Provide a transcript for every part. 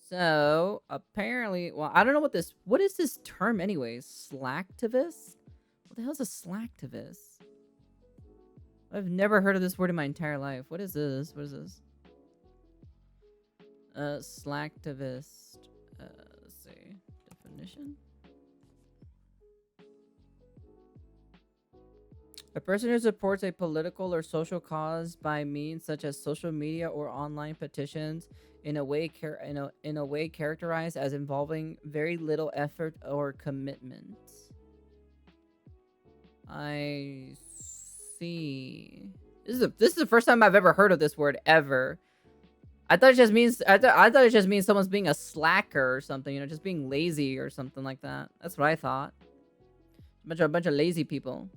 So apparently, well, I don't know what is this term anyways? Slacktivist? What the hell is a slacktivist? I've never heard of this word in my entire life. What is this? What is this? Slacktivist. Let's see. Definition. A person who supports a political or social cause by means such as social media or online petitions in a way in a way characterized as involving very little effort or commitment. I see. This is the first time I've ever heard of this word ever. I thought it just means I thought it just means someone's being a slacker or something, you know, just being lazy or something like that. That's what I thought. A bunch of lazy people.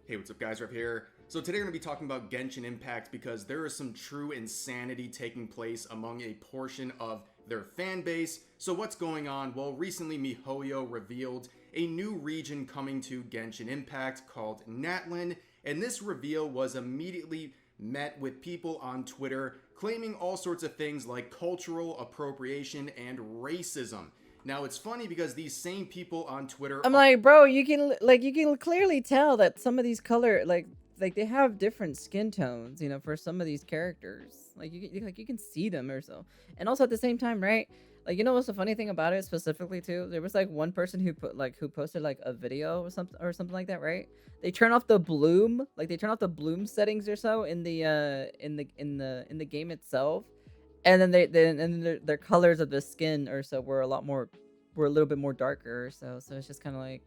Hey, what's up guys, Rev here. So today we're going to be talking about Genshin Impact because there is some true insanity taking place among a portion of their fan base. So what's going on? Well, recently MiHoYo revealed a new region coming to Genshin Impact called Natlan, and this reveal was immediately met with people on Twitter claiming all sorts of things like cultural appropriation and racism. Now it's funny because these same people on Twitter, I'm like, bro, you can clearly tell that some of these color like they have different skin tones, you know, for some of these characters. Like you can see them or so. And also at the same time, right? Like, you know what's the funny thing about it specifically too? There was like one person who posted like a video or something like that, right? They turn off the bloom, like they turn off the bloom settings or so in the game itself. And then their colors of the skin or so were a little bit more darker. So it's just kind of like,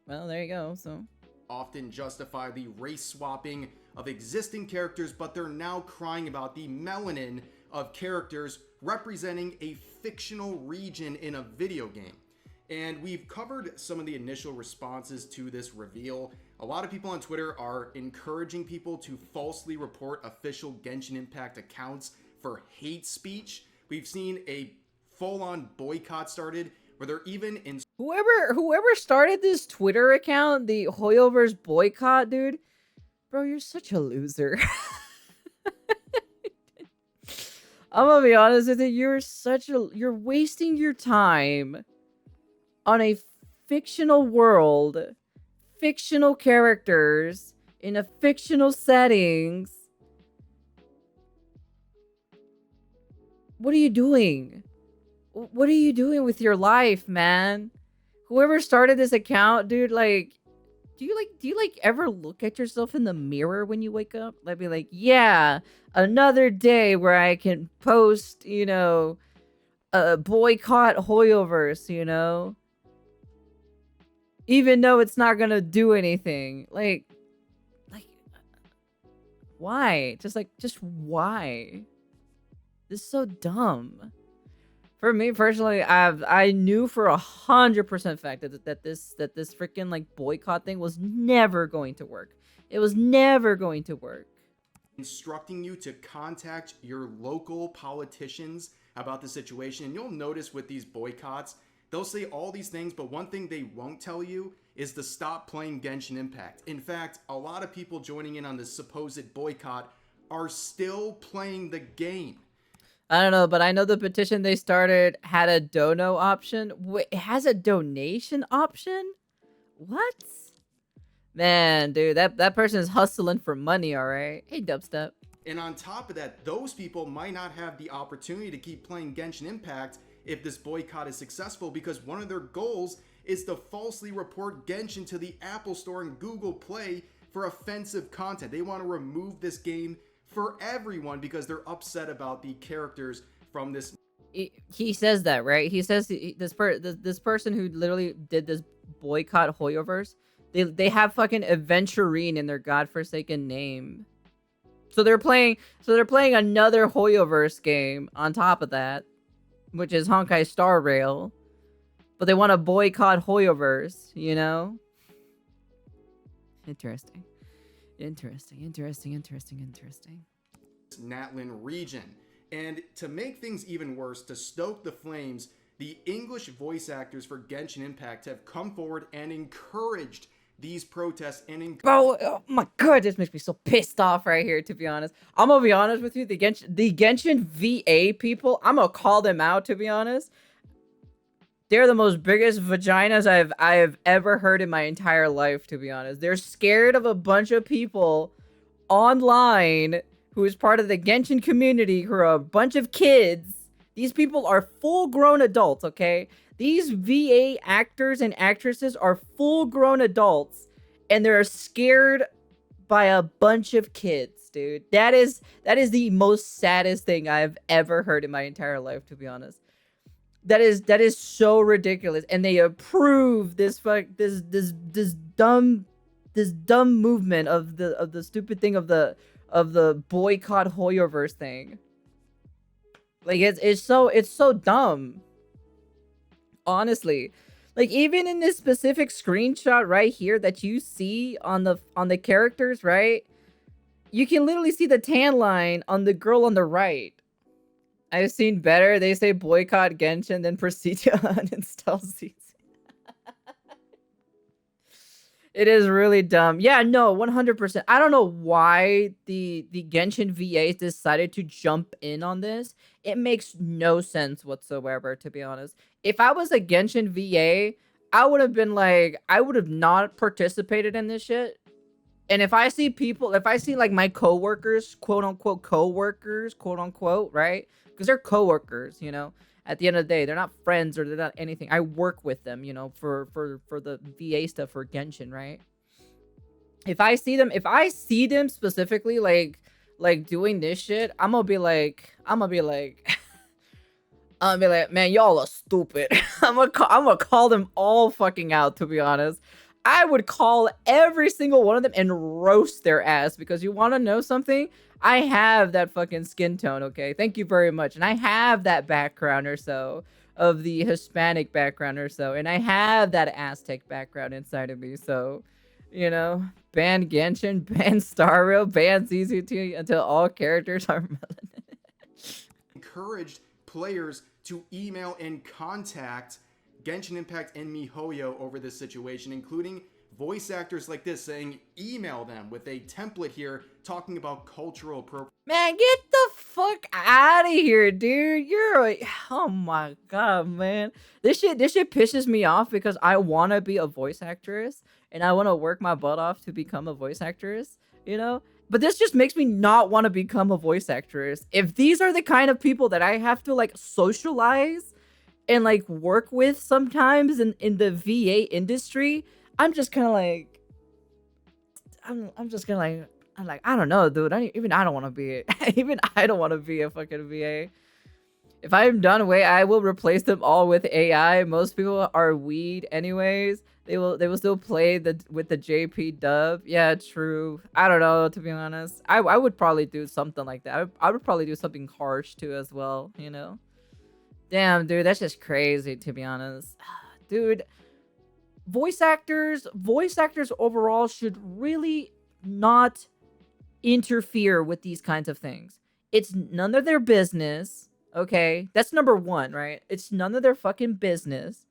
well, there you go. So often justify the race swapping of existing characters, but they're now crying about the melanin of characters representing a fictional region in a video game. And we've covered some of the initial responses to this reveal. A lot of people on Twitter are encouraging people to falsely report official Genshin Impact accounts for hate speech. We've seen a full-on boycott started where they're even in whoever started this Twitter account, the Hoyoverse boycott, dude, bro, you're such a loser. I'm gonna be honest with you, you're wasting your time on a fictional world, fictional characters in a fictional settings. What are you doing? What are you doing with your life, man? Whoever started this account, dude, like, do you ever look at yourself in the mirror when you wake up? Like, be like, yeah, another day where I can post, you know, boycott Hoyoverse, you know, even though it's not gonna do anything. Like, why? Just why? This is so dumb. For me personally, I knew for 100% fact that this freaking like boycott thing was never going to work. It was never going to work. Instructing you to contact your local politicians about the situation. And you'll notice with these boycotts, they'll say all these things, but one thing they won't tell you is to stop playing Genshin Impact. In fact, a lot of people joining in on this supposed boycott are still playing the game. I don't know, but I know the petition they started had a dono option. Wait, it has a donation option? What? Man, dude, that person is hustling for money, all right? Hey, Dubstep. And on top of that, those people might not have the opportunity to keep playing Genshin Impact if this boycott is successful, because one of their goals is to falsely report Genshin to the Apple Store and Google Play for offensive content. They want to remove this game for everyone because they're upset about the characters from this. He says that, right? He says this person who literally did this boycott Hoyoverse, they have fucking Aventurine in their godforsaken name. So they're playing another Hoyoverse game on top of that, which is Honkai Star Rail. But they want to boycott Hoyoverse, you know? Interesting. Natlan region. And to make things even worse, to stoke the flames, the English voice actors for Genshin Impact have come forward and encouraged these protests and Bro, oh my god, this makes me so pissed off right here, to be honest. I'm gonna be honest with you, the Genshin VA people, I'm gonna call them out, to be honest. They're the most biggest vaginas I've ever heard in my entire life, to be honest. They're scared of a bunch of people online who is part of the Genshin community, who are a bunch of kids. These people are full-grown adults, okay? These VA actors and actresses are full-grown adults, and they're scared by a bunch of kids, dude. That is the most saddest thing I've ever heard in my entire life, to be honest. That is so ridiculous, and they approve this dumb movement of the stupid thing of the boycott Hoyoverse thing. Like it's so dumb. Honestly, like even in this specific screenshot right here that you see on the characters, right? You can literally see the tan line on the girl on the right. I've seen better. They say boycott Genshin, then proceed to uninstall CC. It is really dumb. Yeah, no, 100%. I don't know why the Genshin VAs decided to jump in on this. It makes no sense whatsoever, to be honest. If I was a Genshin VA, I would have been like, I would have not participated in this shit. And if I see people, if I see like my coworkers, quote unquote coworkers, quote unquote, right? Because they're coworkers, you know. At the end of the day, they're not friends or they're not anything. I work with them, you know, for the VA stuff for Genshin, right? If I see them specifically like doing this shit, I'm gonna be like, man, y'all are stupid. I'm gonna call them all fucking out, to be honest. I would call every single one of them and roast their ass, because you want to know something? I have that fucking skin tone, okay? Thank you very much. And I have that background or so of the Hispanic background or so. And I have that Aztec background inside of me. So, you know, ban Genshin, ban Star Rail, ban ZZT until all characters are melanin. Encouraged players to email and contact Genshin Impact and MiHoYo over this situation, including voice actors like this saying email them with a template here talking about cultural appropriation. Man, get the fuck out of here, dude. Oh my god, man. This shit pisses me off because I want to be a voice actress and I want to work my butt off to become a voice actress, you know? But this just makes me not want to become a voice actress. If these are the kind of people that I have to like socialize and like work with sometimes in the VA industry, I'm just kind of like, I'm like, I don't know, dude. I don't want to be I don't want to be a fucking VA. If I'm done away, I will replace them all with AI. Most people are weed anyways. They will still play with the JP dub. Yeah, true. I don't know, to be honest. I would probably do something like that. I would probably do something harsh too as well, you know? Damn, dude, that's just crazy, to be honest. Dude, voice actors overall should really not interfere with these kinds of things. It's none of their business, okay? That's number one, right? It's none of their fucking business.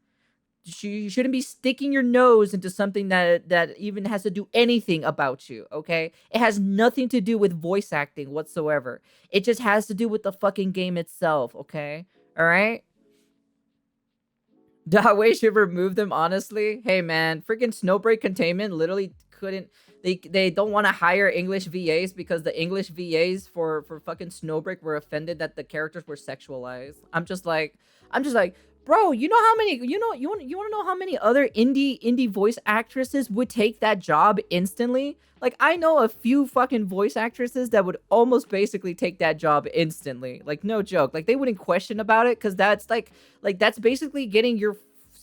You shouldn't be sticking your nose into something that even has to do anything about you, okay? It has nothing to do with voice acting whatsoever. It just has to do with the fucking game itself, okay? All right? Dawei should remove them, honestly. Hey, man, freaking Snowbreak Containment literally couldn't... They don't want to hire English VAs because the English VAs for fucking Snowbreak were offended that the characters were sexualized. I'm just like, bro, you know how many, you want to know how many other indie voice actresses would take that job instantly? Like, I know a few fucking voice actresses that would almost basically take that job instantly. Like, no joke. Like, they wouldn't question about it because that's like that's basically getting your,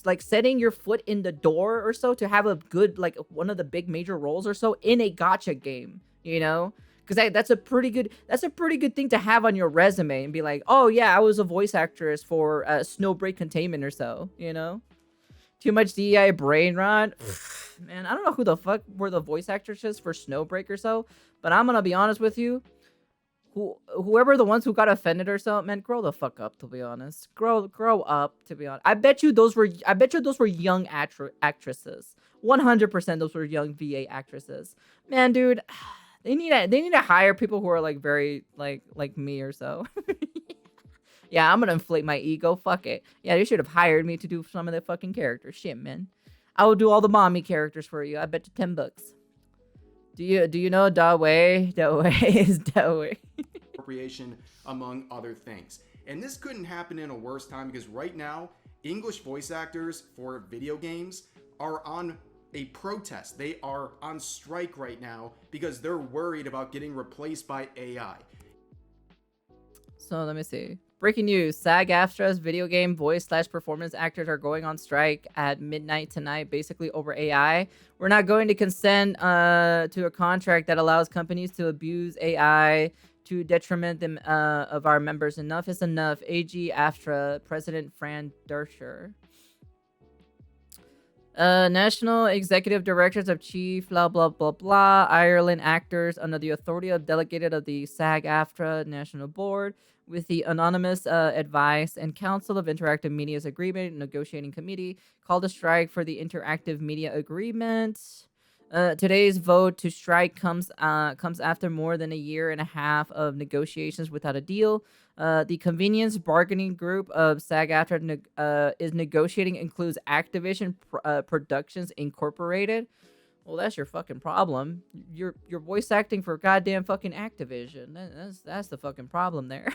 like, setting your foot in the door or so to have a good, like, one of the big major roles or so in a gacha game, you know? Because that's a pretty good thing to have on your resume and be like, oh yeah, I was a voice actress for Snowbreak Containment or so, you know? Too much DEI brain rot. Man, I don't know who the fuck were the voice actresses for Snowbreak or so, but I'm gonna be honest with you. whoever the ones who got offended or so, man, grow the fuck up. To be honest, grow up. To be honest, I bet you those were young actresses. 100% those were young VA actresses. Man, dude, they need to hire people who are like very like me or so. Yeah, I'm gonna inflate my ego. Fuck it. Yeah, they should have hired me to do some of the fucking characters. Shit, man. I will do all the mommy characters for you. I bet you $10. Do you know Da Wei? Da Wei is Da Wei. Appropriation, among other things. And this couldn't happen in a worse time, because right now, English voice actors for video games are on a protest. They are on strike right now because they're worried about getting replaced by AI. So let me see. Breaking news: SAG-AFTRA's video game voice/performance actors are going on strike at midnight tonight, basically over AI. We're not going to consent to a contract that allows companies to abuse AI to detriment them of our members. Enough is enough. AG AFTRA President Fran Dersher. National Executive Directors of Chief blah blah blah blah Ireland actors under the authority of delegated of the SAG-AFTRA National Board with the anonymous advice and Council of Interactive Media's agreement negotiating committee called a strike for the interactive media agreement. Today's vote to strike comes after more than a year and a half of negotiations without a deal. The convenience bargaining group of SAG-AFTRA is negotiating includes Activision Productions Incorporated. Well, that's your fucking problem. You're voice acting for goddamn fucking Activision. That's the fucking problem there.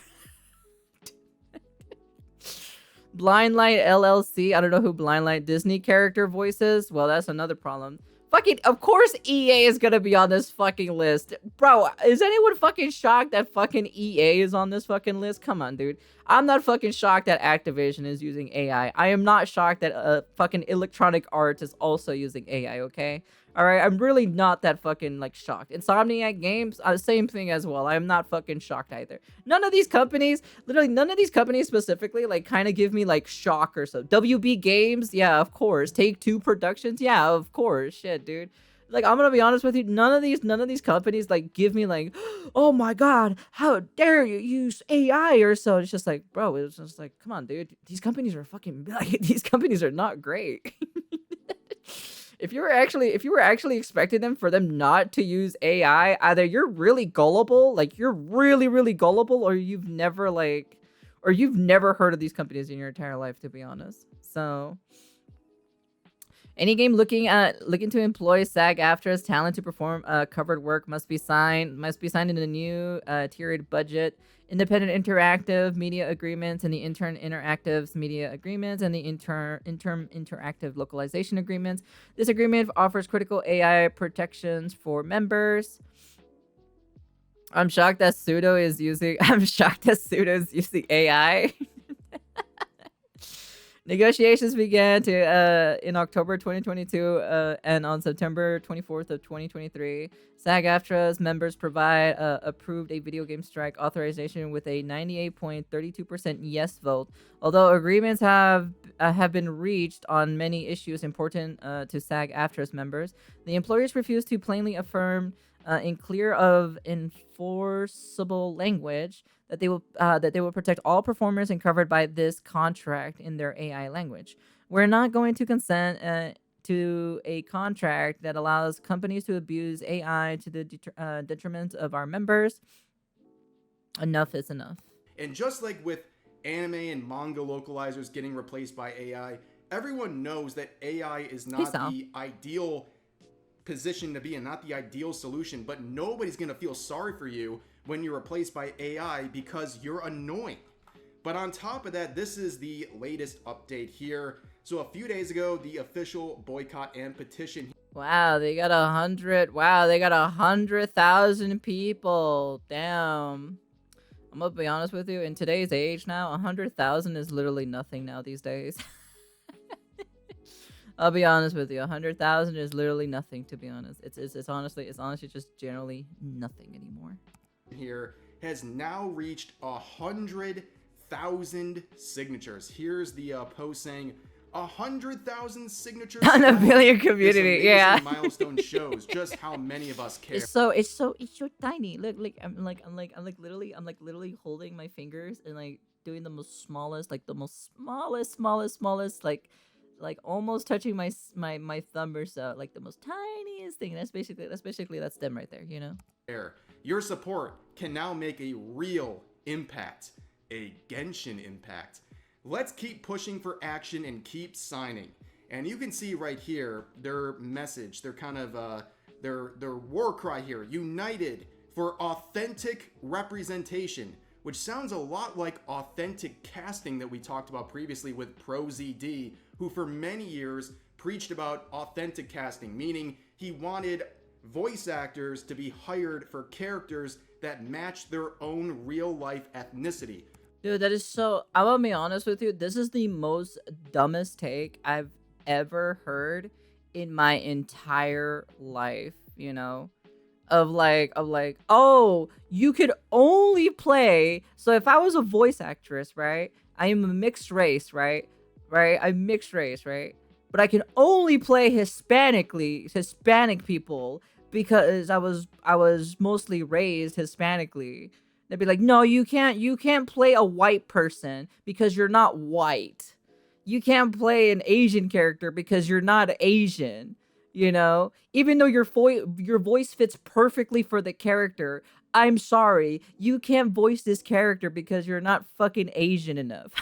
Blindlight LLC. I don't know who Blindlight Disney character voices. Well, that's another problem. Fucking, of course EA is gonna be on this fucking list. Bro, is anyone fucking shocked that fucking EA is on this fucking list? Come on, dude. I'm not fucking shocked that Activision is using AI. I am not shocked that fucking Electronic Arts is also using AI, okay? Alright, I'm really not that fucking, like, shocked. Insomniac Games, same thing as well. I am not fucking shocked either. None of these companies, literally none of these companies specifically, like, kind of give me, like, shock or so. WB Games, yeah, of course. Take-Two Productions, yeah, of course. Shit, dude. Like, I'm gonna be honest with you, none of these companies, like, give me, like, oh my god, how dare you use AI or so. It's just like, bro, it's just like, come on, dude. These companies are fucking, like, these companies are not great. If you were actually expecting them for them not to use AI, either you're really gullible, like you're really, really gullible, or you've never heard of these companies in your entire life, to be honest. So any game looking to employ SAG-AFTRA's talent to perform covered work must be signed in the new tiered budget, independent interactive media agreements, and the intern interactive media agreements, and the interim interactive localization agreements. This agreement offers critical AI protections for members. I'm shocked that Sudo is using AI. Negotiations began in October 2022 and on September 24th of 2023. SAG-AFTRA's members approved a video game strike authorization with a 98.32% yes vote. Although agreements have been reached on many issues important to SAG-AFTRA's members, the employers refused to plainly affirm in clear of enforceable language that they will protect all performers and covered by this contract in their AI language. We're not going to consent to a contract that allows companies to abuse AI to the detriment of our members. Enough is enough. And just like with anime and manga localizers getting replaced by AI, everyone knows that AI is not the ideal position to be in, not the ideal solution, but nobody's gonna feel sorry for you when you're replaced by AI because you're annoying. But on top of that, this is the latest update here. So a few days ago, the official boycott and petition. Wow, they got 100. Wow, they got 100,000 people. Damn. I'm gonna be honest with you. In today's age now, 100,000 is literally nothing now these days. I'll be honest with you. 100,000 is literally nothing, to be honest. It's honestly just generally nothing anymore. Here has now reached 100,000 signatures. Here's the post saying 100,000 signatures On a strong. billion This community, amazing yeah. milestone shows just how many of us care. It's so tiny. Look, I'm like literally holding my fingers and like doing the most smallest, like the most smallest, like almost touching my thumb or so, like the most tiniest thing. That's basically that's them right there, you know. Your support can now make a real impact, a Genshin impact. Let's keep pushing for action and keep signing. And you can see right here their message, their kind of their war cry here: united for authentic representation, which sounds a lot like authentic casting that we talked about previously with ProZD, who for many years preached about authentic casting, meaning he wanted voice actors to be hired for characters that match their own real life ethnicity. Dude, that is so. I will be honest with you. This is the most dumbest take I've ever heard in my entire life. You know, of like, oh, you could only play. So if I was a voice actress, right? I am a mixed race, right? Right? I'm mixed race, right? But I can only play Hispanic people because I was mostly raised Hispanically. They'd be like, no, you can't play a white person because you're not white. You can't play an Asian character because you're not Asian. You know, even though your voice fits perfectly for the character, I'm sorry, you can't voice this character because you're not fucking Asian enough.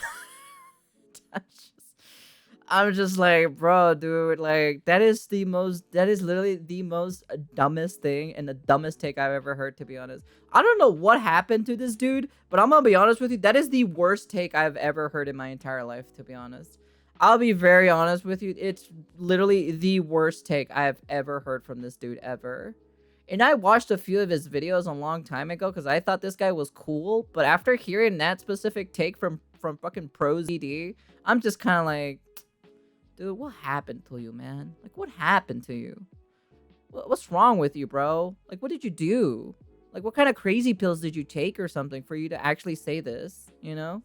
I'm just like, bro, dude, like that is literally the most dumbest thing and the dumbest take I've ever heard, to be honest. I don't know what happened to this dude, but I'm gonna be honest with you, that is the worst take I've ever heard in my entire life, to be honest. I'll be very honest with you, it's literally the worst take I've ever heard from this dude ever. And I watched a few of his videos a long time ago because I thought this guy was cool, but after hearing that specific take from fucking ProZD, I'm just kind of like, dude, what happened to you, man? Like, what happened to you? What's wrong with you, bro? Like, what did you do? Like, what kind of crazy pills did you take or something for you to actually say this, you know?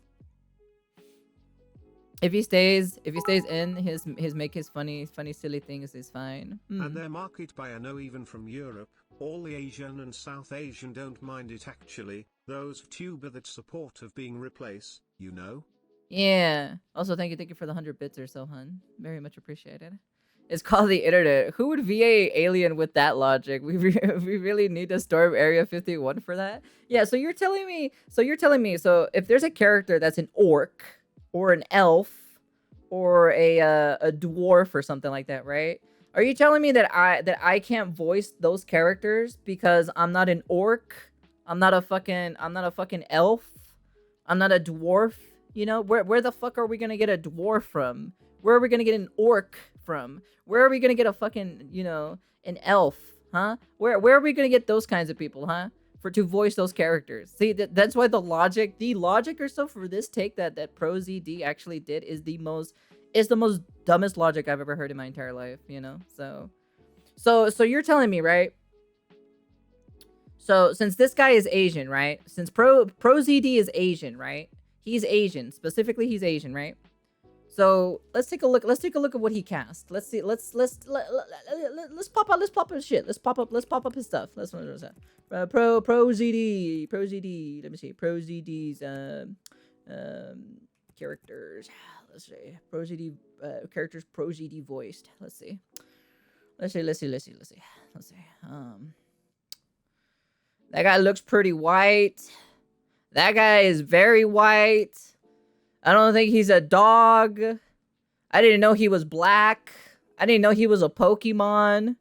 If he stays in his make his funny silly things is fine. And they're market by, I know, even from Europe, all the Asian and South Asian don't mind it actually, those VTuber that support of being replaced, you know? Yeah. Also, thank you for the 100 bits or so, hun. Very much appreciated. It's called the internet. Who would VA alien with that logic? We really need to storm Area 51 for that? Yeah, so you're telling me, so if there's a character that's an orc, or an elf, or a dwarf or something like that, right? Are you telling me that I can't voice those characters because I'm not an orc? I'm not a fucking elf? I'm not a dwarf? You know, where the fuck are we gonna get a dwarf from? Where are we gonna get an orc from? Where are we gonna get a fucking, you know, an elf, huh? Where are we gonna get those kinds of people, huh? To voice those characters. See, that's why the logic or so for this take that ProZD actually did is the most dumbest logic I've ever heard in my entire life, you know? So you're telling me, right? So since this guy is Asian, right? Since ProZD is Asian, right? He's Asian. Specifically, he's Asian, right? So let's take a look. Let's take a look at what he cast. Let's see. Let's pop up his shit. Let's pop up his stuff. Let's ProZD. Let me see. ProZD's characters. Let's see. ProZD characters ProZD voiced. Let's see. That guy looks pretty white. That guy is very white. I don't think he's a dog. I didn't know he was black. I didn't know he was a Pokemon.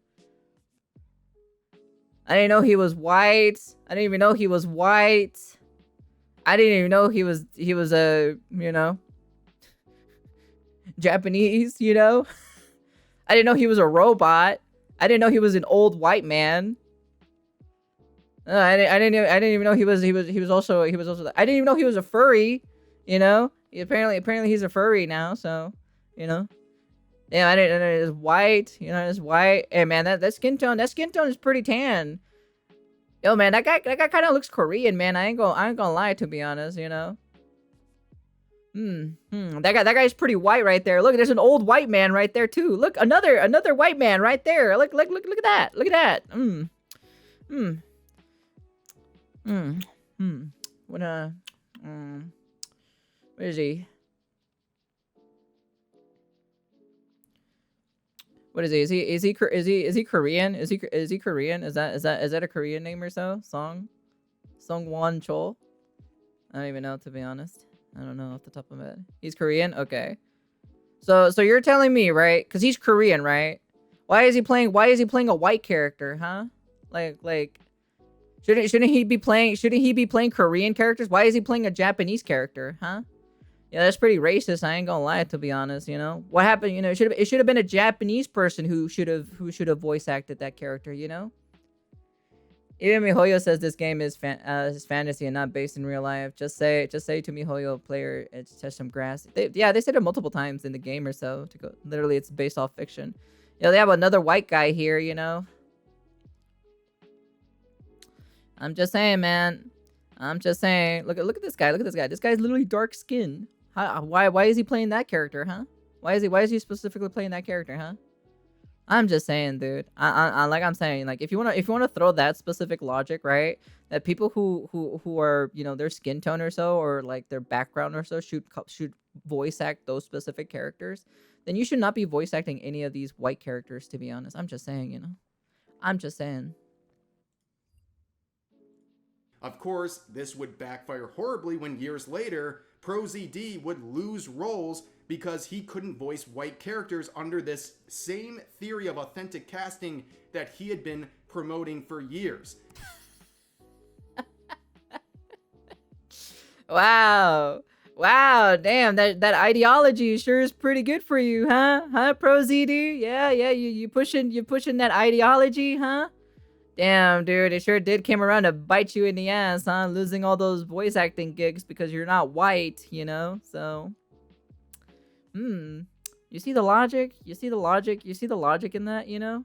I didn't know he was white. I didn't even know he was white. I didn't even know he was a, you know, Japanese, you know? I didn't know he was a robot. I didn't know he was an old white man. I didn't even know he was also I didn't even know he was a furry, you know? Apparently he's a furry now, so, you know. Yeah, I didn't know it's white, you know, it's white. Hey man, that skin tone is pretty tan. Yo man, that guy kind of looks Korean, man. I ain't gonna lie, to be honest, you know. That guy's pretty white right there. Look, there's an old white man right there too. Look, another white man right there. Look at that. Look at that. What where is he? What is he? Is he Korean? Is he Korean? Is that a Korean name or so? Songwon Chol? I don't even know, to be honest. I don't know off the top of my head. He's Korean? Okay. So you're telling me, right? Because he's Korean, right? Why is he playing a white character, huh? Like shouldn't he be playing Korean characters? Why is he playing a Japanese character, huh? Yeah, that's pretty racist. I ain't gonna lie, to be honest. You know what happened? You know, it should have been a Japanese person who should have voice acted that character. You know. Even Mihoyo says this game is fantasy and not based in real life. Just say to Mihoyo player, it's touch some grass. They said it multiple times in the game or so. To go, literally, it's based off fiction. You know, they have another white guy here. You know. I'm just saying, man. I'm just saying. Look at this guy. Look at this guy. This guy's literally dark skinned. Why is he playing that character, huh? Why is he specifically playing that character, huh? I'm just saying, dude. Like I'm saying, like if you wanna throw that specific logic, right? That people who are, you know, their skin tone or so, or like their background or so should voice act those specific characters, then you should not be voice acting any of these white characters, to be honest. I'm just saying, you know. I'm just saying. Of course, this would backfire horribly when years later, ProZD would lose roles because he couldn't voice white characters under this same theory of authentic casting that he had been promoting for years. Wow, damn, that ideology sure is pretty good for you, huh, ProZD? Yeah, you pushing that ideology, huh? Damn, dude, it sure did came around to bite you in the ass, huh? Losing all those voice acting gigs because you're not white, you know? So, you see the logic? You see the logic in that, you know?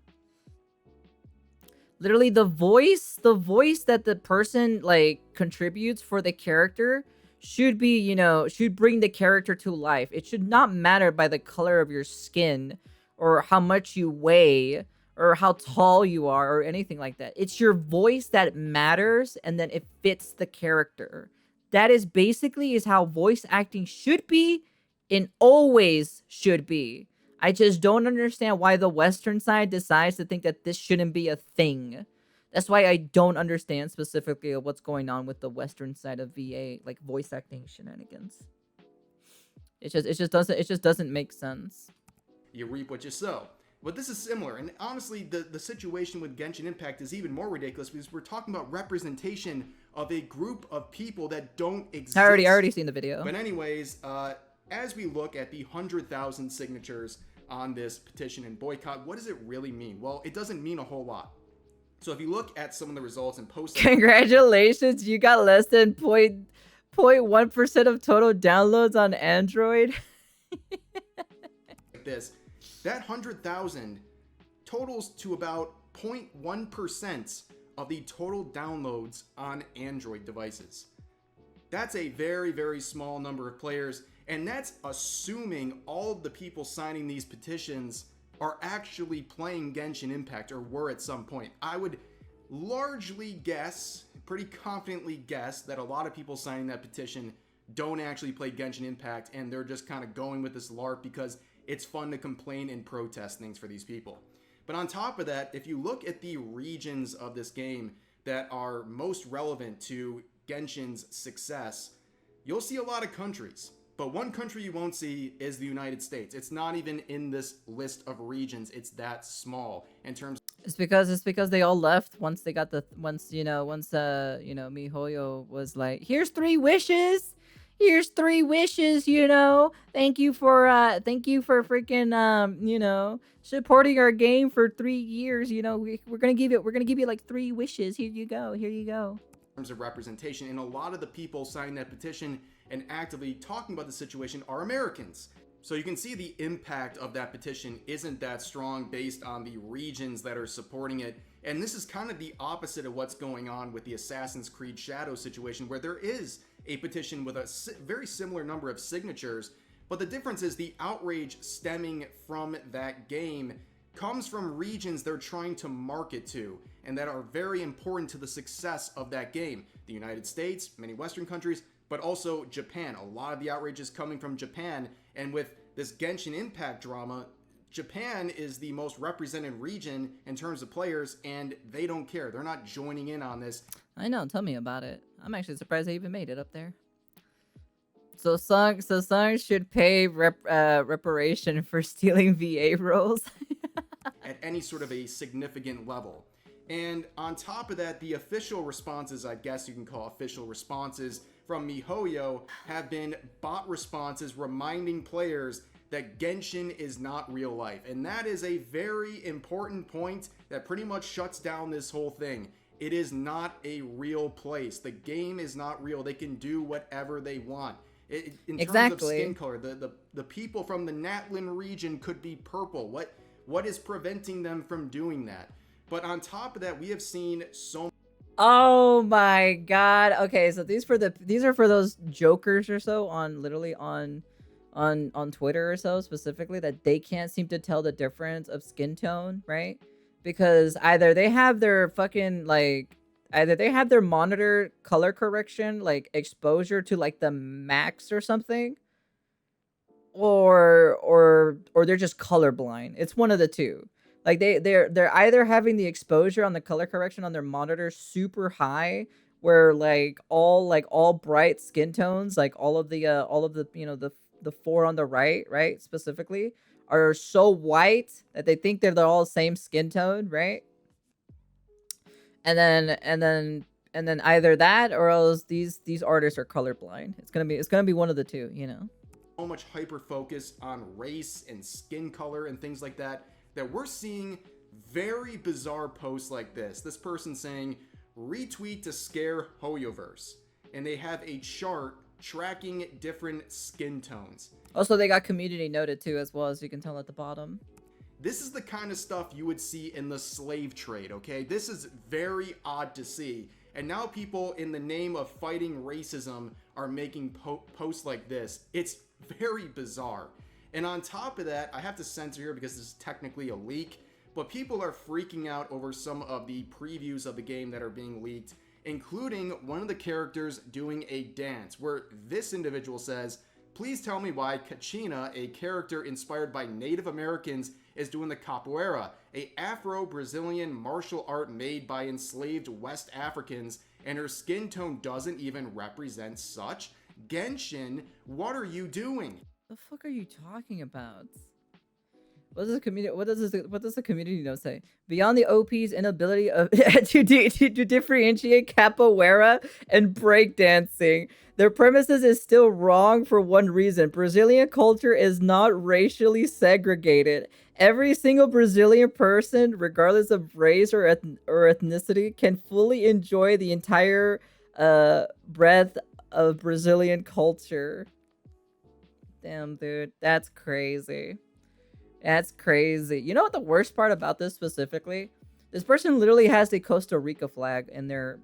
Literally, the voice that the person, like, contributes for the character should be, you know, should bring the character to life. It should not matter by the color of your skin or how much you weigh or how tall you are or anything like that. It's your voice that matters, and then it fits the character. That is basically how voice acting should be and always should be. I just don't understand why the Western side decides to think that this shouldn't be a thing. That's why I don't understand specifically what's going on with the Western side of VA, like voice acting shenanigans. It just doesn't make sense. You reap what you sow. But this is similar, and honestly, the situation with Genshin Impact is even more ridiculous because we're talking about representation of a group of people that don't exist. I already seen the video. But anyways, as we look at the 100,000 signatures on this petition and boycott, what does it really mean? Well, it doesn't mean a whole lot. So if you look at some of the results and posts... Congratulations, you got less than 0.1% of total downloads on Android. Like this. That 100,000 totals to about 0.1% of the total downloads on Android devices. That's a very, very small number of players, and that's assuming all of the people signing these petitions are actually playing Genshin Impact or were at some point. I would largely guess, pretty confidently guess, that a lot of people signing that petition don't actually play Genshin Impact, and they're just kind of going with this LARP because it's fun to complain and protest things for these people. But on top of that, if you look at the regions of this game that are most relevant to Genshin's success, you'll see a lot of countries. But one country you won't see is the United States. It's not even in this list of regions. It's that small in terms. It's because they all left once they got Mihoyo was like, here's 3 wishes. Here's 3 wishes, you know. Thank you for freaking you know, supporting our game for 3 years. You know, we're gonna give you like 3 wishes. Here you go. In terms of representation, and a lot of the people signing that petition and actively talking about the situation are Americans. So you can see the impact of that petition isn't that strong based on the regions that are supporting it. And this is kind of the opposite of what's going on with the Assassin's Creed Shadow situation, where there is a petition with a very similar number of signatures. But the difference is the outrage stemming from that game comes from regions they're trying to market to and that are very important to the success of that game. The United States, many Western countries, but also Japan. A lot of the outrage is coming from Japan, and with this Genshin Impact drama, Japan is the most represented region in terms of players, and they don't care. They're not joining in on this. I know. Tell me about it. I'm actually surprised they even made it up there. So Song should pay reparation for stealing VA roles at any sort of a significant level. And on top of that, the official responses, I guess you can call official responses from MiHoYo, have been bot responses reminding players that Genshin is not real life. And that is a very important point that pretty much shuts down this whole thing. It is not a real place. The game is not real. They can do whatever they want. In terms of skin color, the people from the Natlan region could be purple. What is preventing them from doing that? But on top of that, we have seen so. Oh my god. Okay, so these are for those jokers or so on Twitter or so specifically, that they can't seem to tell the difference of skin tone, right? Because either they have their monitor color correction like exposure to like the max or something, or they're just colorblind. It's one of the two. Like they're either having the exposure on the color correction on their monitor super high, where like all bright skin tones, like all of the the four on the right specifically, are so white that they think they're all the same skin tone, right? And then either that or else these artists are colorblind. It's gonna be one of the two, you know. So much hyper focus on race and skin color and things like that we're seeing very bizarre posts like this. This person saying, retweet to scare Hoyoverse. And they have a chart tracking different skin tones. Also, they got community noted too, as well, as you can tell at the bottom. This is the kind of stuff you would see in the slave trade, okay? This is very odd to see. And now people, in the name of fighting racism, are making posts like this. It's very bizarre. And on top of that, I have to censor here because this is technically a leak, but people are freaking out over some of the previews of the game that are being leaked, including one of the characters doing a dance, where this individual says, please tell me why Kachina, a character inspired by Native Americans, is doing the capoeira, a Afro-Brazilian martial art made by enslaved West Africans, and her skin tone doesn't even represent such? Genshin, what are you doing? The fuck are you talking about? What does the community note say? Beyond the OP's inability of to differentiate capoeira and breakdancing, their premises is still wrong for one reason. Brazilian culture is not racially segregated. Every single Brazilian person, regardless of race or ethnicity, can fully enjoy the entire breadth of Brazilian culture. Damn, dude, that's crazy. That's crazy. You know what the worst part about this specifically? This person literally has the Costa Rica flag in their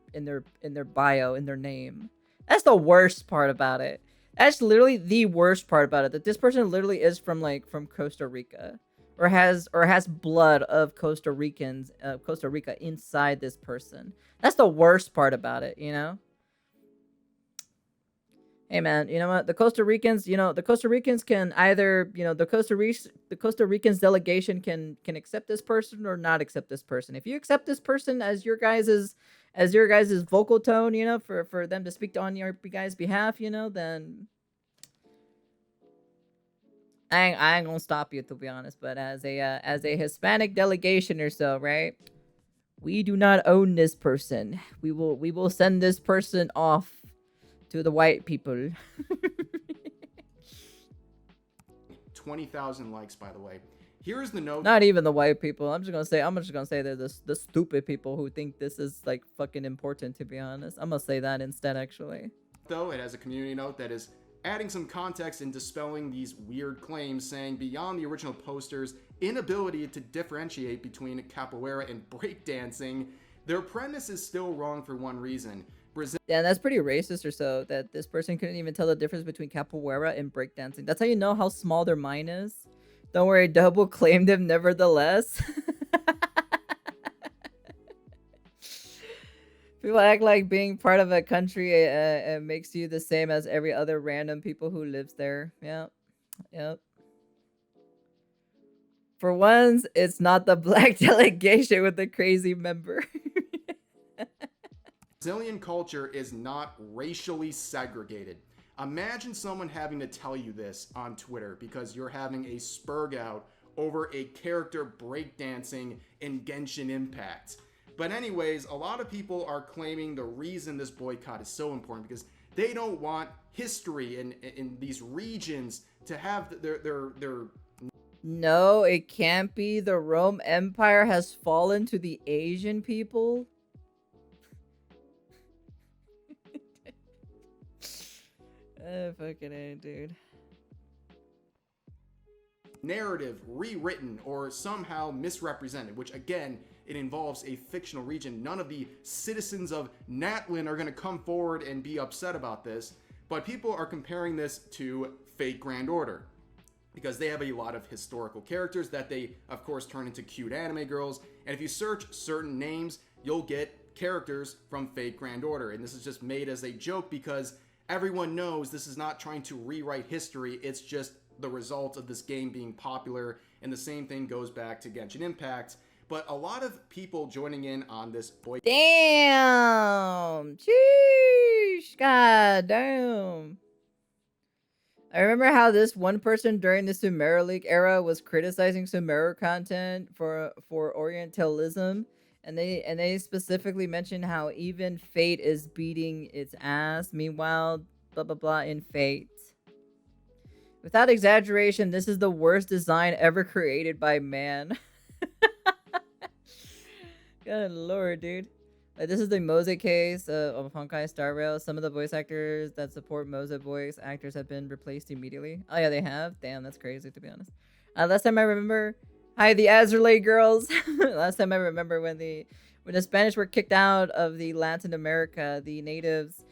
bio, in their name. That's the worst part about it. That's literally the worst part about it. That this person literally is from Costa Rica, or has blood of Costa Rica inside this person. That's the worst part about it, you know? Hey man, you know what? The Costa Ricans can either, the Costa Ricans delegation can accept this person or not accept this person. If you accept this person as your guys's vocal tone, for them to speak on your guys' behalf, then I ain't gonna stop you, to be honest. But as a Hispanic delegation or so, right? We do not own this person. We will send this person off to the white people. 20,000 likes, by the way. Here's the note. Not even the white people. I'm just gonna say they're the stupid people who think this is like fucking important, to be honest. I'm gonna say that instead, actually. Though it has a community note that is adding some context and dispelling these weird claims, saying beyond the original poster's inability to differentiate between capoeira and breakdancing, their premise is still wrong for one reason. Yeah, that's pretty racist or so, that this person couldn't even tell the difference between capoeira and breakdancing. That's how you know how small their mind is. Don't worry, double claimed him nevertheless. People act like being part of a country makes you the same as every other random people who lives there. Yep. Yep. For once, it's not the black delegation with the crazy member. Brazilian culture is not racially segregated. Imagine someone having to tell you this on Twitter because you're having a spurg out over a character breakdancing in Genshin Impact. But anyways, a lot of people are claiming the reason this boycott is so important because they don't want history in these regions to have their No, it can't be. The Rome Empire has fallen to the Asian people. Fucking A, dude. narrative rewritten or somehow misrepresented, which again, it involves a fictional region. None of the citizens of Natlan are going to come forward and be upset about this, but people are comparing this to Fate Grand Order because they have a lot of historical characters that they, of course, turn into cute anime girls. And if you search certain names, you'll get characters from Fate Grand Order. And this is just made as a joke because everyone knows this is not trying to rewrite history. It's just the result of this game being popular. And the same thing goes back to Genshin Impact. But a lot of people joining in on this boycott. Damn! Sheesh! God damn. I remember how this one person during the Sumeru League era was criticizing Sumeru content for Orientalism, and they specifically mentioned how even Fate is beating its ass. Meanwhile, blah blah blah in Fate. Without exaggeration, this is the worst design ever created by man. Good lord, dude. Like, this is the Mose case of Honkai Star Rail. Some of the voice actors that support Mose voice actors have been replaced immediately. Oh yeah, they have? Damn, that's crazy, to be honest. Last time I remember... Hi, the Azerlay girls! Last time I remember when the Spanish were kicked out of the Latin America, the natives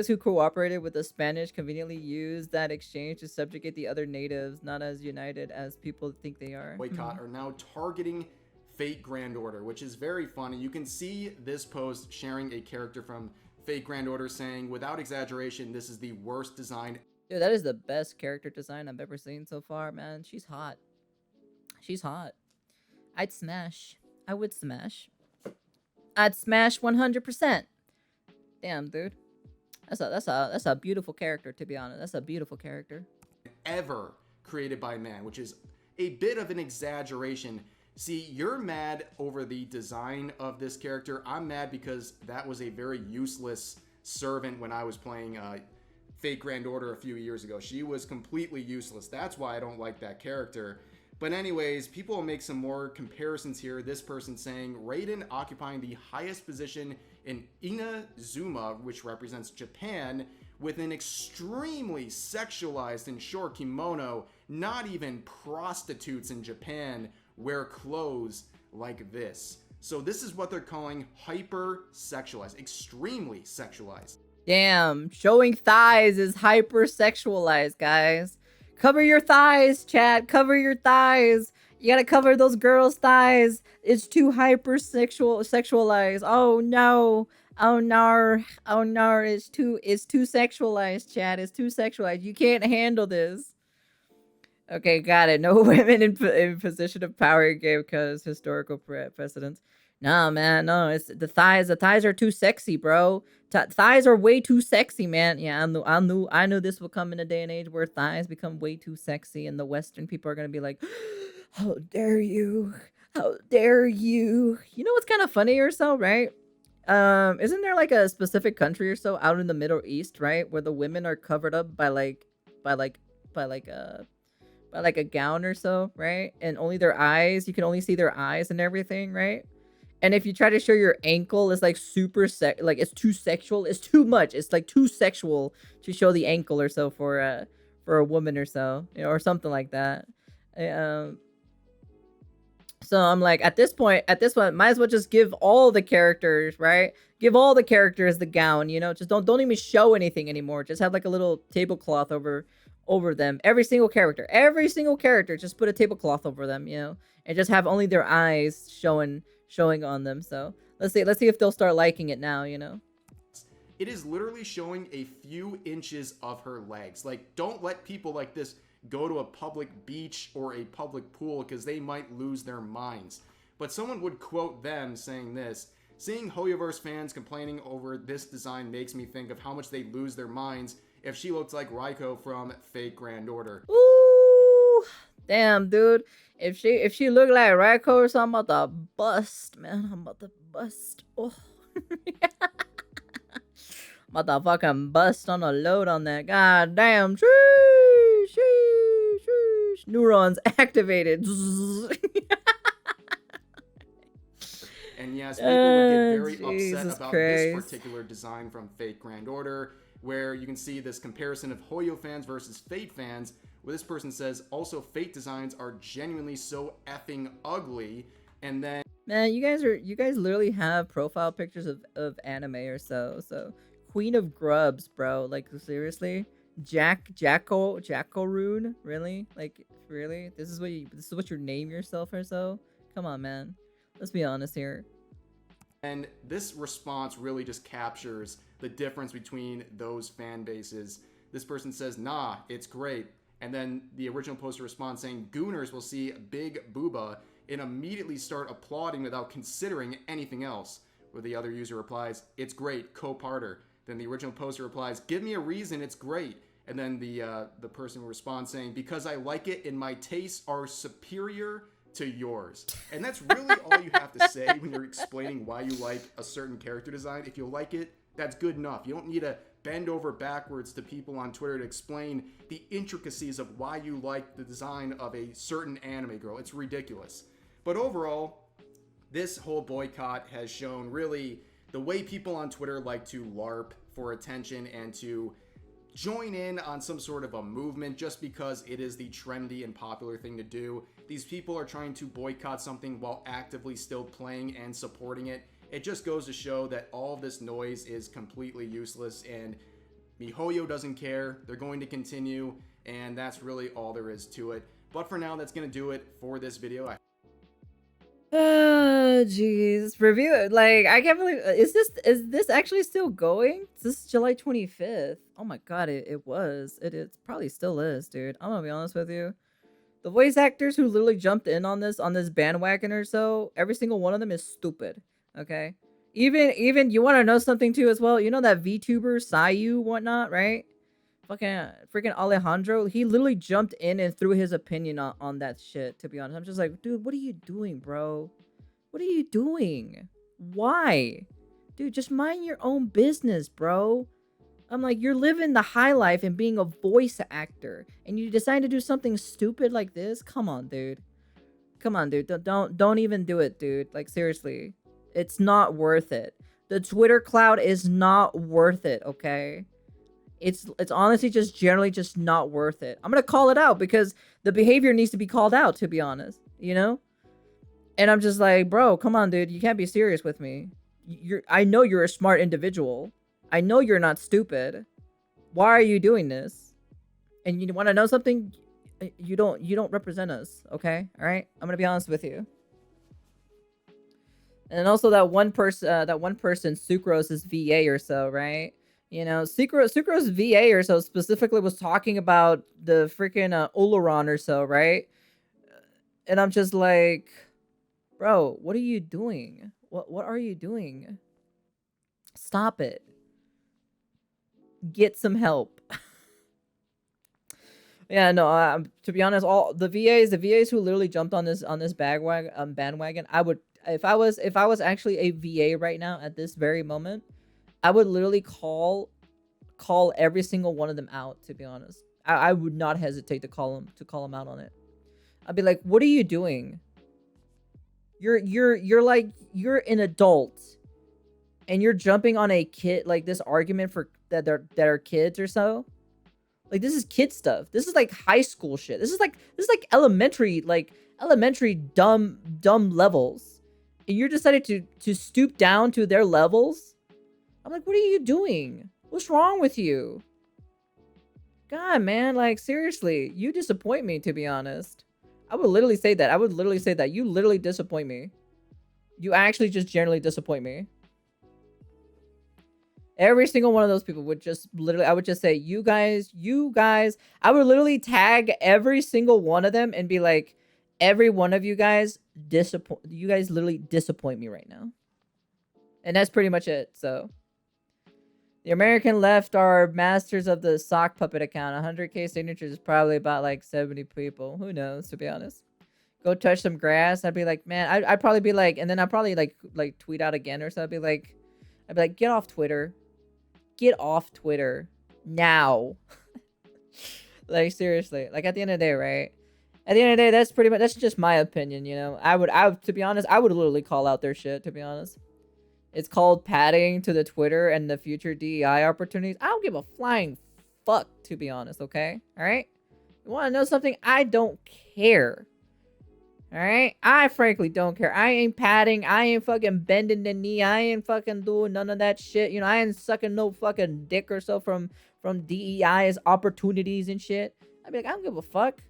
who cooperated with the Spanish conveniently used that exchange to subjugate the other natives, not as united as people think they are. Boycott are now targeting Fate Grand Order, which is very funny. You can see this post sharing a character from Fate Grand Order saying, without exaggeration, this is the worst design. Dude, that is the best character design I've ever seen so far, man. She's hot. She's hot. I'd smash. I would smash. I'd smash 100%. Damn, dude. That's a beautiful character, to be honest. That's a beautiful character. Ever created by man, which is a bit of an exaggeration. See, you're mad over the design of this character. I'm mad because that was a very useless servant when I was playing Fate Grand Order a few years ago. She was completely useless. That's why I don't like that character. But anyways, people will make some more comparisons here. This person saying, Raiden occupying the highest position in Inazuma, which represents Japan, with an extremely sexualized and short kimono. Not even prostitutes in Japan wear clothes like this. So this is what they're calling hyper-sexualized, extremely sexualized. Damn, showing thighs is hyper-sexualized, guys. Cover your thighs, chat. Cover your thighs. You gotta cover those girls' thighs. It's too sexualized. Oh no. Oh no. Oh no. It's too sexualized, chat. It's too sexualized. You can't handle this. Okay, got it. No women in position of power game because historical precedents. Nah, man, no. It's the thighs. The thighs are too sexy, bro. Thighs are way too sexy, man. Yeah, I knew this would come in a day and age where thighs become way too sexy, and the Western people are gonna be like, "How dare you? How dare you?" You know what's kind of funny or so, right? Isn't there like a specific country or so out in the Middle East, right, where the women are covered up by a gown or so, right? And only their eyes, you can only see their eyes and everything, right? And if you try to show your ankle, it's like it's too sexual. It's too much. It's like too sexual to show the ankle or so for a woman or so, you know, or something like that. So I'm like, at this point, might as well just give all the characters, right? Give all the characters the gown, you know. Just don't even show anything anymore. Just have like a little tablecloth over them. Every single character, just put a tablecloth over them, you know, and just have only their eyes showing on them. So let's see if they'll start liking it now, you know. It is literally showing a few inches of her legs. Like, don't let people like this go to a public beach or a public pool because they might lose their minds. But someone would quote them saying this: seeing Hoyoverse fans complaining over this design makes me think of how much they lose their minds if she looks like Raiko from Fate Grand Order. Ooh, damn, dude. If she looked like Raiko or something, I'm about to bust, man. I'm about to bust. Oh. I'm about to fucking bust on a load on that. God damn. Neurons activated. And yes, people would get very Jesus upset about Christ. this particular design from Fate Grand Order, where you can see this comparison of Hoyo fans versus Fate fans, where this person says, also Fate designs are genuinely so effing ugly. And then, man, you guys literally have profile pictures of anime or so. So Queen of Grubs, bro. Like, seriously? Jacko Rune? Really? Like, really? This is what you name yourself or so? Come on, man. Let's be honest here. and this response really just captures the difference between those fan bases. This person says, nah, it's great. And then the original poster responds saying, Gooners will see Big Booba and immediately start applauding without considering anything else. Where the other user replies, it's great, co-parter. Then the original poster replies, give me a reason, it's great. And then the person responds saying, because I like it and my tastes are superior to yours. And that's really all you have to say when you're explaining why you like a certain character design. If you like it, that's good enough. You don't need to bend over backwards to people on Twitter to explain the intricacies of why you like the design of a certain anime girl. It's ridiculous. But overall, this whole boycott has shown really the way people on Twitter like to LARP for attention and to join in on some sort of a movement just because it is the trendy and popular thing to do. These people are trying to boycott something while actively still playing and supporting it. It just goes to show that all of this noise is completely useless, and MiHoYo doesn't care. They're going to continue, and that's really all there is to it. But for now, that's going to do it for this video. Oh, jeez. Review it. Like, I can't believe, is this actually still going? This is July 25th. Oh my god, it was. It probably still is, dude. I'm gonna be honest with you. The voice actors who literally jumped in on this bandwagon or so, every single one of them is stupid. Okay? Even you want to know something too as well? You know that VTuber Sayu whatnot, right? Freaking Alejandro, he literally jumped in and threw his opinion on that shit, to be honest. I'm just like, dude, what are you doing, bro? What are you doing? Why? Dude, just mind your own business, bro. I'm like, you're living the high life and being a voice actor, and you decide to do something stupid like this? Come on, dude. Come on, dude. Don't even do it, dude. Like, seriously. It's not worth it. The Twitter cloud is not worth it, okay? It's honestly just generally just not worth it. I'm gonna call it out because the behavior needs to be called out, to be honest, you know? And I'm just like, bro, come on, dude. You can't be serious with me. I know you're a smart individual. I know you're not stupid. Why are you doing this? And you want to know something? You don't represent us, okay? All right? I'm gonna be honest with you. And also that one person, Sucrose's VA or so, right? You know, Sucrose VA or so specifically was talking about the freaking Oleron or so, right? And I'm just like, bro, what are you doing? What are you doing? Stop it. Get some help. Yeah, no, to be honest, all the VAs who literally jumped on this bandwagon, I would, if I was actually a VA right now at this very moment, I would literally call every single one of them out, to be honest. I would not hesitate to call them out on it. I'd be like, what are you doing? You're like, you're an adult and you're jumping on a kid, like this argument for that are kids or so. Like, this is kid stuff. This is like high school shit. This is like elementary, like elementary dumb levels, and you're decided to stoop down to their levels. I'm like, what are you doing? What's wrong with you? God, man, like, seriously, you disappoint me, to be honest. I would literally say that. I would literally say that. You literally disappoint me. You actually just generally disappoint me. Every single one of those people would just literally, I would just say, you guys, I would literally tag every single one of them and be like, every one of you guys literally disappoint me right now. And that's pretty much it, so. The American left are masters of the sock puppet account. 100k signatures is probably about like 70 people. Who knows, to be honest. Go touch some grass. I'd be like, man, I'd probably be like, and then I'd probably like tweet out again or so. I'd be like, get off Twitter. Get off Twitter. Now. Like, seriously. Like, at the end of the day, right? At the end of the day, that's just my opinion, you know? To be honest, I would literally call out their shit, to be honest. It's called padding to the Twitter and the future DEI opportunities. I don't give a flying fuck, to be honest, okay? Alright? You want to know something? I don't care. Alright? I frankly don't care. I ain't padding. I ain't fucking bending the knee. I ain't fucking doing none of that shit. You know, I ain't sucking no fucking dick or so from DEI's opportunities and shit. I'd be like, I don't give a fuck.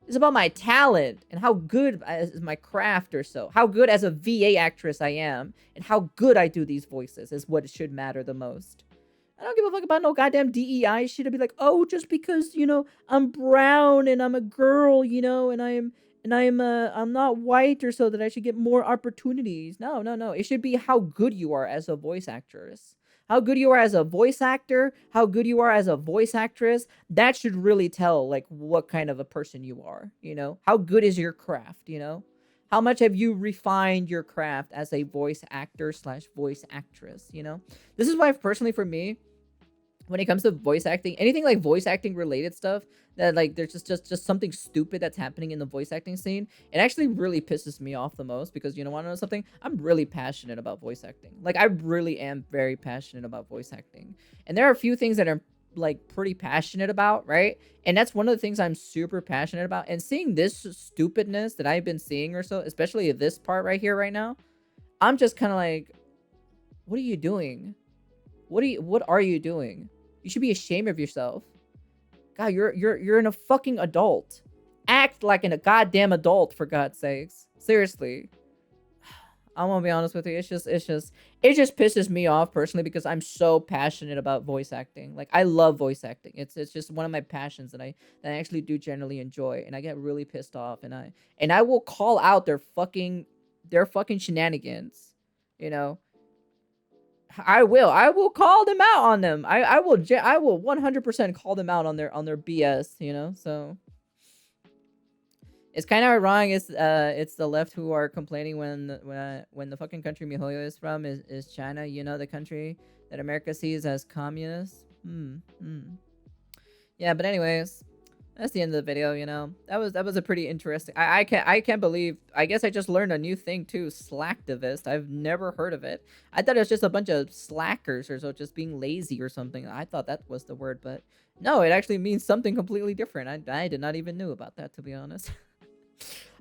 It's about my talent and how good is my craft or so. How good as a VA actress I am and how good I do these voices is what should matter the most. I don't give a fuck about no goddamn DEI shit. I'd be like, oh, just because, you know, I'm brown and I'm a girl, you know, and I'm not white or so that I should get more opportunities. No. It should be how good you are as a voice actress. How good you are as a voice actor, how good you are as a voice actress, that should really tell, like, what kind of a person you are, you know? How good is your craft, you know? How much have you refined your craft as a voice actor / voice actress, you know? This is why, personally, for me, when it comes to voice acting, anything like voice acting related stuff, that, like, there's just something stupid that's happening in the voice acting scene, it actually really pisses me off the most because, you know, want to know something? I'm really passionate about voice acting. Like, I really am very passionate about voice acting. And there are a few things that I'm, like, pretty passionate about, right? And that's one of the things I'm super passionate about. And seeing this stupidness that I've been seeing or so, especially this part right here right now, I'm just kind of like, what are you doing? What are you doing? You should be ashamed of yourself. God, you're a fucking adult. Act like a goddamn adult, for God's sakes. Seriously. I'm gonna be honest with you. It just pisses me off personally because I'm so passionate about voice acting. Like, I love voice acting. It's just one of my passions that I actually do generally enjoy, and I get really pissed off, and I will call out their fucking shenanigans, you know. I will call them out on them. I will 100% call them out on their BS, you know. So it's kind of ironic. It's the left who are complaining when the fucking country MiHoYo is from is China, you know, the country that America sees as communist. Yeah, but anyways, that's the end of the video, you know. That was a pretty interesting. I can't believe. I guess I just learned a new thing too. Slacktivist. I've never heard of it. I thought it was just a bunch of slackers or so, just being lazy or something. I thought that was the word, but no, it actually means something completely different. I did not even know about that, to be honest.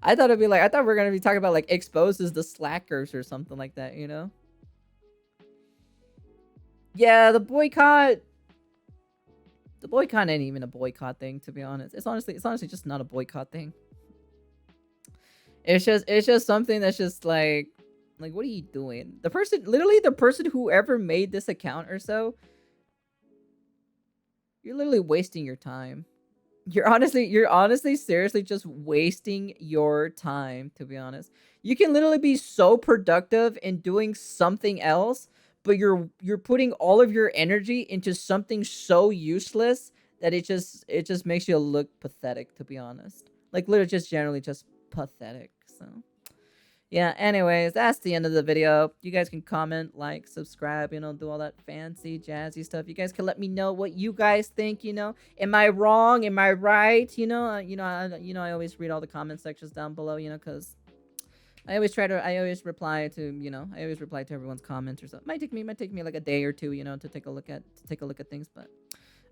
I thought we were gonna be talking about like exposes the slackers or something like that, you know. Yeah, the boycott. The boycott ain't even a boycott thing, to be honest. It's honestly just not a boycott thing. It's just something that's just like what are you doing? The person who ever made this account or so, you're literally wasting your time. You're honestly seriously just wasting your time, to be honest. You can literally be so productive in doing something else, but you're putting all of your energy into something so useless that it just makes you look pathetic, to be honest. Like, literally just generally just pathetic. So yeah, anyways, that's the end of the video. You guys can comment, like, subscribe, you know, do all that fancy jazzy stuff. You guys can let me know what you guys think, you know. Am I wrong? Am I right? You know, I always read all the comment sections down below, you know, cuz I always reply to everyone's comments or something. Might take me like a day or two, you know, to take a look at things, but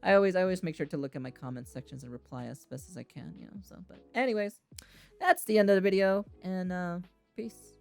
I always make sure to look at my comment sections and reply as best as I can, you know. So, but anyways, that's the end of the video, and peace.